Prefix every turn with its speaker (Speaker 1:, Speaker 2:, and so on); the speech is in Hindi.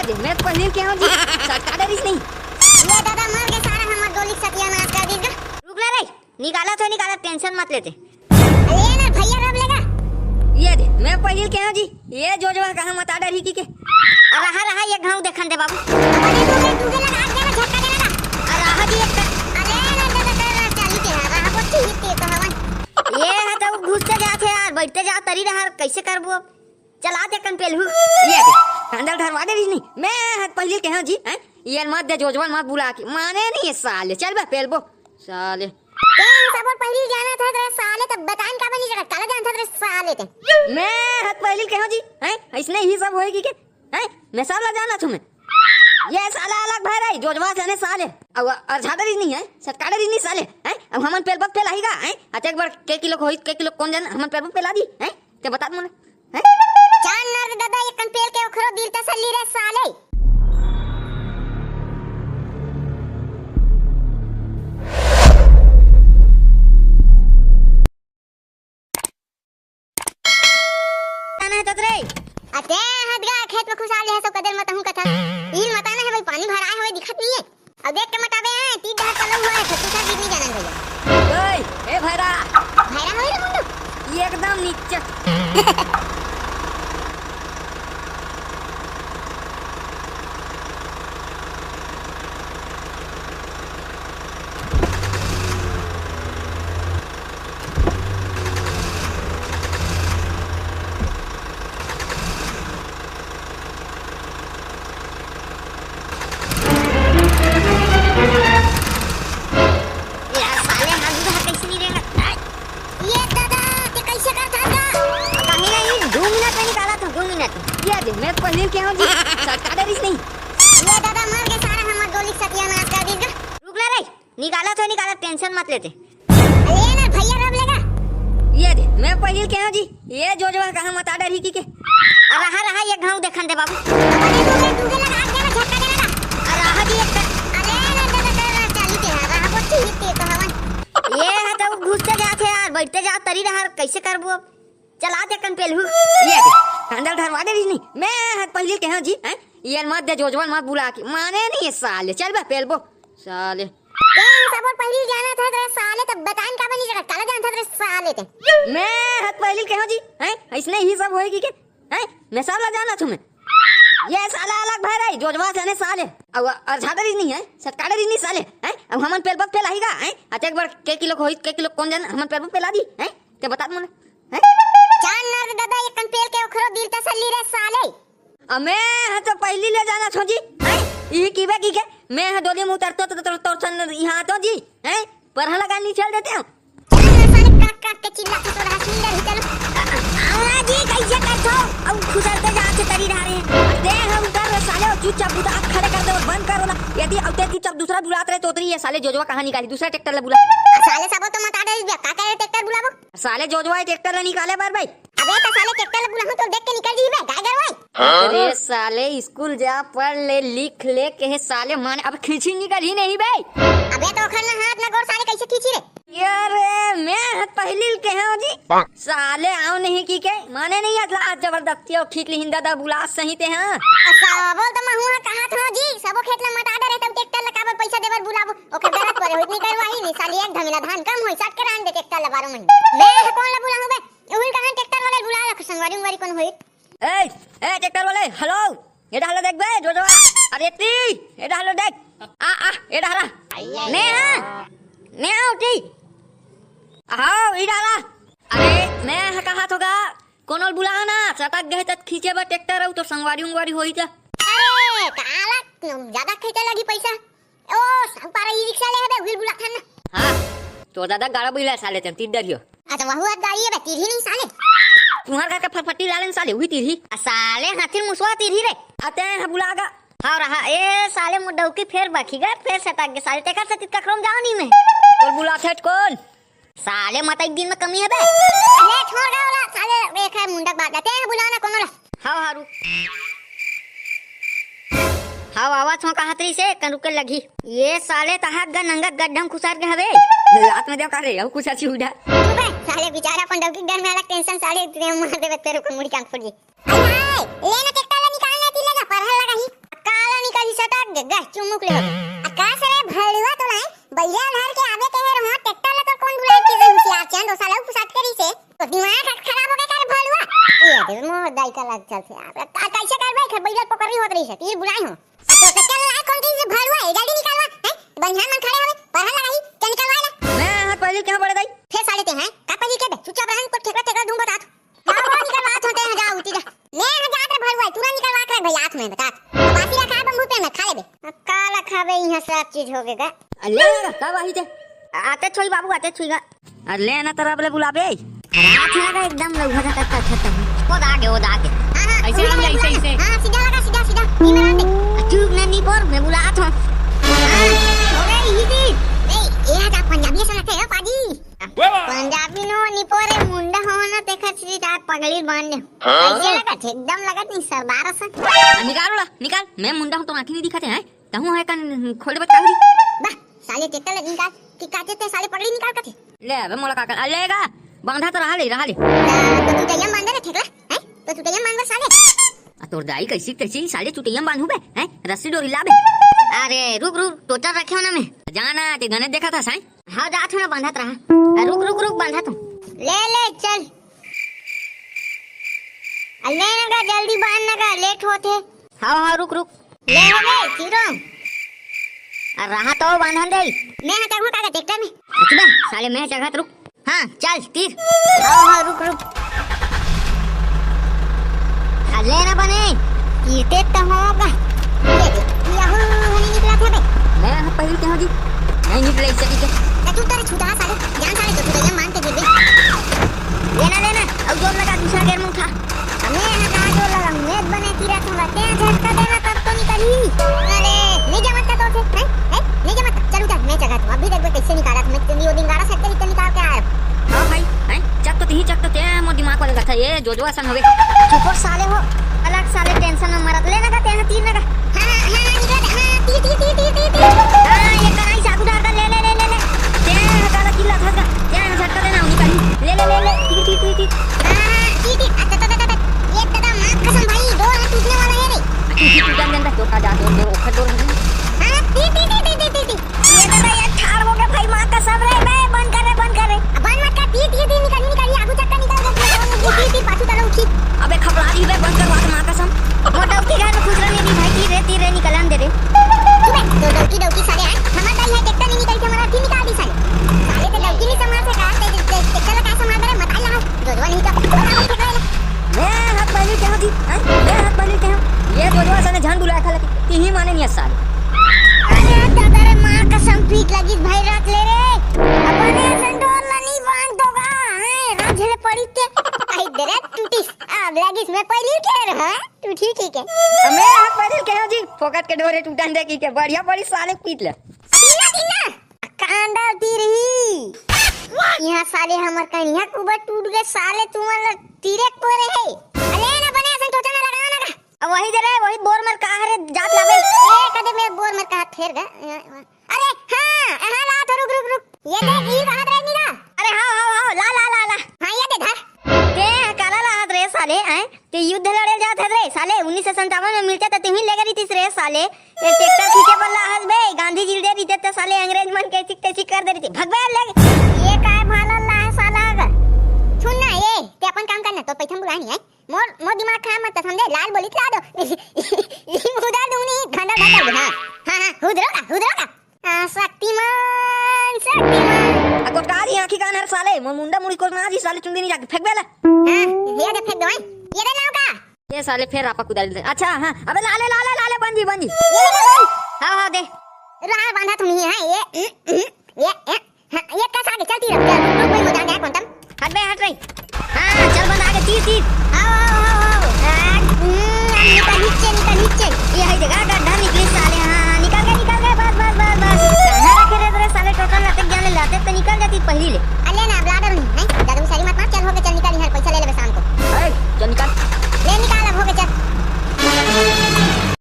Speaker 1: दे मैं पहले क्या हूं जी सरकार डरिस नहीं
Speaker 2: ये दादा मर के सारा हमर गोली सत्यानाश कर दी।
Speaker 1: रुक ले रे निकाला टेंशन मत लेते।
Speaker 2: अरे ना भैया रब लेगा
Speaker 1: ये दे मैं पहले क्या हूं जी ये जोजवा कहां मत डरी की के रहा ये घाव देखन दे बाबू।
Speaker 2: अरे तू लगा आग देना झटका देना
Speaker 1: रहा जी एक
Speaker 2: अरे ना दादा चाली के रहा को ठीक तो हवन
Speaker 1: ये है तो घुसते जाते यार बैठते जा तरी रहा कैसे करबो अब चला दे कन पेलहू ये दे अंदर धरवा दे नहीं मैं हाथ पहले कह जी हैं ये मत दे जोजवन मत बुला के माने नहीं साले चल बे पेलबो साले
Speaker 2: सब पहले जाना था तो साले तब बतान का बनी जगह काला जाना था तो साले ते
Speaker 1: मैं हाथ पहले कह जी हैं इसने ही सब होएगी के हैं मैं साला जाना तुम्हें ये साला अलग भाई रही जोजवा जाने साले अब अर्धाडरी नहीं है सटकाडरी नहीं साले हैं अब हमन पेलबक पेलाहीगा हैं अते एक बार के किलो होई के किलो कौन जाने हमन पेलबक पेला दी हैं ते बता मुने हैं
Speaker 2: चार नर दादा एक कन पेल के ओखरो दिल तसल्ली रे साले
Speaker 1: आना है ततरे
Speaker 2: अते हदगा खेत में खुशहाली है सब कदर मत हूं कथा ईल मताना है भाई पानी भरा है दिखत नहीं है अब देख के मताबे हैं 3 दहा चलो हुआ है खत्ती सा गिरनी जाना भैया
Speaker 1: ओए ए भैरा
Speaker 2: होई रे मुंडू
Speaker 1: ये एकदम नीचे मैं पहले क्या हूं जी सरकार डरिस नहीं
Speaker 2: ये दादा मर के सारा हमर गोली सत्यानाश कर दी।
Speaker 1: रुक ले रे निकाला टेंशन मत लेते।
Speaker 2: अरे ना भैया रब लेगा
Speaker 1: ये दे मैं पहले क्या हूं जी ये जोजवा कहां मत डरी की के रहा ये घाव देखन दे बाबू।
Speaker 2: अरे तू लगा आग देना झटका देना
Speaker 1: रहा जी एक
Speaker 2: अरे ना दादा चाली के रहा को ठीक तो हवन
Speaker 1: ये है तो घुसते जाते यार बैठते जा तरी रहा कैसे करबो अब चला दे कन पेलहू ये दे अंदर धरवा दे नहीं मैं हाथ पहले कह जी हैं ये मत दे जोजवन मत बुला के माने नहीं साले चल बे पेलबो साले
Speaker 2: सब पहले जाना था तो साले तब बतान का बनी जगह काला जाना था तो साले ते
Speaker 1: मैं हाथ पहले कह जी हैं इसने ही सब होएगी के हैं मैं साला जाना तुम्हें ये साला अलग भाई रही जोजवा जाने साले अब अर्धाडरी नहीं है सटकाडरी नहीं साले हैं अब हमन पेलबक पेलाहीगा हैं अते एक बार के किलो होई के किलो कौन जाने हमन पेलबक पेला दी हैं ते बता मुने हैं
Speaker 2: चार नर दादा एक कन पेल के ओखरो दिल तसल्ली रे साले
Speaker 1: मैं है तो पहली ले जाना छो जी हैं ई कीबे की के मैं है डोली में उतरतो तो सन यहां तो जी हैं पर लगा नहीं चल देते हैं
Speaker 2: साले काट के चिल्ला के तोरा सुंदर ही चलो आवा जी कैसे करथो अब खुसरते जाते तरी रहा रे
Speaker 1: दे हम कर साले चुपचाप बुता आँख खड़े कर दे और बंद कर ना यदि अब ते चुपचाप दूसरा बुलात रहे तोतरी ये साले जोजवा कहां निकाली दूसरा ट्रैक्टर ले बुला
Speaker 2: साले सब तो मत आडे का करे ट्रैक्टर बुलाबो
Speaker 1: साले जोजवा ट्रैक्टर ले निकाले बार भाई
Speaker 2: अबे तो साले ट्रैक्टर ले बुलाहूं तो देख के निकल जीबे काय करवाई
Speaker 1: अरे साले स्कूल जा पढ़ ले लिख ले के साले माने अब खींची निकल ही नहीं बे
Speaker 2: अबे तो खन्ना हाथ ना गोर साले कैसे खींची रे
Speaker 1: यार मैं पहली के हैं जी साले आओ नहीं की के माने नहीं आज जबरदस्ती और खींच ली हिंदा दा बुला सही ते हैं
Speaker 2: सबो तो महुआ कहा था जी सबो खेत में मत आडे रहता ट्रैक्टर लगाबे पैसा देबर बुलाबो ओके गलत करे होत नहीं करवाही नहीं साली एक धमिला धान कम होई 60 के रान दे ट्रैक्टर ले 12 महीने मैं कौन ला बुलाऊं बे उल कहां ट्रैक्टर वाले बुला रख संगवारी कौन होई
Speaker 1: ए ट्रैक्टर वाले हेलो एडा हलो देख बे जोजवा अरे ती एडा हलो देख आ एडा हला मैं उठी आओ इडाला अरे मैं कहा थोगा कोनोल बुला ना सटक गए तक खींचे बा ट्रैक्टर आउ तो संगवारी होई था
Speaker 2: अरे काला ज्यादा खींचे लगी पैसा ओ पारा ई रिक्शा ले बे उल बुला खाना
Speaker 1: हां तो दादा गाड़ा बुला साले तन तीर डरियो
Speaker 2: अच्छा वहुआ गाड़ी है बे तीर ही नहीं साले
Speaker 1: तुम्हार का फटफटी लालन साले हुई तीर ही
Speaker 2: साले हाथिर मुसवा तीर ही रे
Speaker 1: आते हैं बुलागा
Speaker 2: हाँ रहा ए साले मुडौ की फेर बाकीगा फेर सटक के साले टेकर सतित ककरम जाओ नहीं मैं
Speaker 1: तो बुला थे कौन
Speaker 2: साले मत एक दिन में कमी है बे अरे छोड़ दे वाला साले रेखा मुंडक बात लाते हैं बुलाना कोनो ला
Speaker 1: हां हारू हां आवाज हो कहतरी से कन रुके लगी ये साले तहात ग नंगत गड्ढम खुसार के हवे रात में देव का रे कुछ अच्छी उड़ा
Speaker 2: बे साले बेचारा पंडव की डर में अलग टेंशन साले इतने मार दे तेरे को मुड़ी कांट फट गई लेना ट्रैक्टर ला निकालना ती लगा पर लगा ही गग्गा चुमुक ले आकाश रे भड़ुआ तो लाए भैया घर के आगे के रहो ट्रैक्टर ला तो कौन बुलाए के होशियार चंद साला पुसात करी से तो दिमाग खराब हो गया कर भड़ुआ ये दे मोर दाई का लाग चल से आप कैसे कर भाई भैया पकड़ी होत रही है तीर बुलाई हो तो ट्रैक्टर ला कौन की भड़ुआ है जल्दी निकालवा हैं बंधन मन खड़े होवे पहला लगाई के निकालवा ला
Speaker 1: मैं हाथ पहले क्या पड़ गई
Speaker 2: फिर साले ते हैं का पली के चुपचाप रहन को ठेका दूं बता ना वो निकलवा होते हैं जा उठी जा मैं हजार भड़ुआ तुरंत निकलवा कर भाई हाथ में बता बासी रखा बम्बू पे में खा लेबे काला खाबे यहां सब चीज हो गएगा
Speaker 1: अल्ले का वाही थे आते छोई बाबू आते छोईगा अल्ले ना तरह बले बुलाबे रात लगा एकदम लौहा का खत्म वो दागे
Speaker 2: ऐसे हम ऐसे हां सीधा लगा सीधा नी में दे
Speaker 1: चुप ना नी पर मैं बुलात हूं
Speaker 2: हो गई हिदी ए ये जा पंजाबी सुनते है पाजी पंजाबी नो नी पोरे मुंडा हो ना देखा छी ता पगड़ी बांध ऐसे लगा एकदम लगा नहीं सरदार सा
Speaker 1: निकाल मैं मुंडा हूं तो आंखें नहीं दिखाते हैं तहु है कन खोल बता
Speaker 2: बा साले टेक्टर निकाल कि काटे ते साले पगड़ी निकाल के
Speaker 1: ले अबे मोला काका अल्लेगा बांधा तो रहा ले
Speaker 2: तो तू तैयार बांध दे ठेकला हैं तो तू तैयार बांध साले
Speaker 1: तोर दाई कैसी साले चुटिया बांधू बे हैं रस्सी डोरी लाबे अरे रुक टोटर रखे हो ना मैं जाना ते गने देखा था साईं हां जा थोड़ा बांधत रहा रुक बांधा तू
Speaker 2: ले चल अल्ले ना जल्दी बांध ना लेट होते
Speaker 1: हां रुक
Speaker 2: ले रे चिरो
Speaker 1: रहा तो बांधन दे
Speaker 2: मैं हटा हूं काका ट्रैक्टर में
Speaker 1: अच्छा साले मैं जगह रुक हां चल तीर
Speaker 2: हां रुक अल्ले ना बने कीते तो होगा याहू हनी निकला था बे
Speaker 1: मैं पहले क्या जी नहीं निकले सकी के
Speaker 2: तू तेरे छुटा साले जान साले तो तू मान के गिर
Speaker 1: लेना अब जोर लगा दूसरा गेर में उठा
Speaker 2: हमें हटा जो लगा मैं बने तीरा थोड़ा ते झटका देना तब तो निकली अरे नहीं जमत का तो से हैं नहीं जमत चल उठा मैं जगह तू अभी देख कैसे निकाला मैं तेरी वो दिन गाड़ा सेट कर निकाल के आया
Speaker 1: हां भाई हैं चक तो ते मो दिमाग वाला था ये जो आसन होवे
Speaker 2: चुप साले हो अलग साले टेंशन में मरत लेना का तेरा तीर लगा हां तीर
Speaker 1: हां ये कराई चाकू डाल ले ते हटा किला था ते झटका देना निकाल ले तीर
Speaker 2: हां तीर अच्छा ये दादा मां कसम भाई दो हाथ टूटने वाला है रे
Speaker 1: टूटन देना टोटा जा दो ओखर दो
Speaker 2: हां तीर
Speaker 1: ये दादा ये ठाड़ हो गया भाई मां कसम रे मैं बंद कर
Speaker 2: बंद मत कर तीर निकाल आगू चक्का निकाल तीर पाछू तले उठी
Speaker 1: अबे खबरा दी बे बंद करवा मां कसम मोटा उठी गया तो खुश रहने दी भाई तीर निकालन दे रे
Speaker 2: तो डौकी साले हैं हमारा दाई है ट्रैक्टर नहीं निकल के हमारा तीर निकाल दी साले तो डौकी नहीं संभाल से कहा ट्रैक्टर का संभाल रहा मत आया जो नहीं तो
Speaker 1: मैं हाथ पहले क्या थी हैं मैं हाथ पहले क्या ये जो साले जान बुलाया खा लगी तीही माने नहीं साल
Speaker 2: अरे दादा रे मां कसम पीट लगी भाई रात ले रे अपने संडोर ला नहीं बांध दोगा हैं राझले पड़ी ते आई दे रे टूटी अब लगी मैं पहले कह रहा तू ठीक है
Speaker 1: मैं हाथ पहले क्या जी फोकट के डोरे टूटन दे की के बढ़िया पड़ी साले पीट ले
Speaker 2: तीना कांडा तीरी यहाँ साले हमर कन्या कुबर टूट गए साले तुम्हारा तीरे कोरे है अले ना बने ऐसे टोटा में लगाओ ना
Speaker 1: अब वही दे रे वही बोर मर का रे जात लावे
Speaker 2: ए कदे मेरे बोर मर का फेर गए अरे हां ला तो रुक ये देख ये हाथ रे नीरा
Speaker 1: अरे हां ला
Speaker 2: हां ये दे धर
Speaker 1: ते काला ला हाथ रे साले हैं ते युद्ध लड़े जात है रे साले 1957 में मिलते त तुही लेगे रही रे साले ये ट्रैक्टर खींचे वाला हसबे गांधी जी दे रही ते साले अंग्रेज मन के कैसी कर दे रही भगवा ले
Speaker 2: ये काय भाला ला है साला अगर सुन ना ये ते अपन काम करना तो पैसा बुला नहीं है मोर दिमाग खराब मत समझे लाल बोली ला दो उधर दूनी खंडा हां हुदरोगा शक्तिमान
Speaker 1: कोटकारी आंखी कान हर साले मुंडा मुड़ी को ना जी साले चुंदी नहीं जाके फेंक बेला
Speaker 2: हां ये दे फेंक दो ये दे लाओ का
Speaker 1: ये साले फिर आपा कुदाल दे अच्छा हां अबे लाले बंदी हां दे
Speaker 2: रहा बांधा तुम ही है ये कैसा आगे चलती रहती कोई मजा नहीं कौन तुम
Speaker 1: हट रही हां चल बंद आगे तीर
Speaker 2: आओ निकल नीचे